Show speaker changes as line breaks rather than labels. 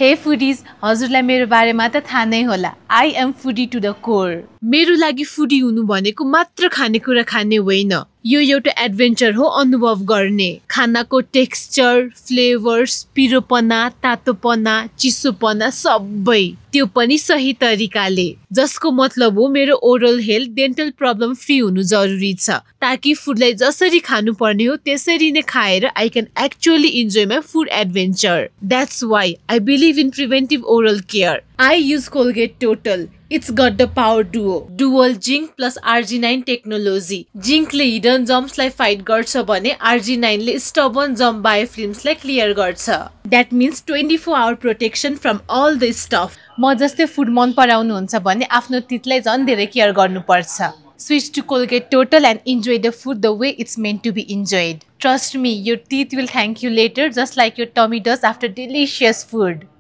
हे फूडीज, हजुरलाई मेरो बारेमा त थाहा नै होला। I am foodie to the core. मेरो लागि फूडी हुनु भनेको मात्र खानेकुरा खाने होइन, यो एउटा एडभेन्चर हो अनुभव गर्ने। खानाको टेक्सचर, फ्लेभर्स, पिरोपना, तातोपना, चिसोपना सबै, त्यो पनि सही तरिकाले, जसको मतलब हो मेरो oral health, dental problem free हुनु जरुरी छ, ताकि फुडलाई जसरी खानु पर्ने हो त्यसरी नै खाएर I can actually enjoy my food adventure. That's why I believe in preventive oral care. I use Colgate Total. It's got the power duo, dual zinc plus RG9 technology. Zinc ले hidden germs लाई fight गर्छ भने RG9 ले stubborn germ biofilms लाई clear गर्छ. That means 24-hour protection from all the stuff. म जस्तै food मन पराउनु हुन्छ भने आफ्नो टिथलाई झन् धेरै केयर गर्नुपर्छ। Switch to Colgate Total and enjoy the food the way it's meant to be enjoyed. Trust me, your teeth will thank you later, just like your tummy does after delicious food.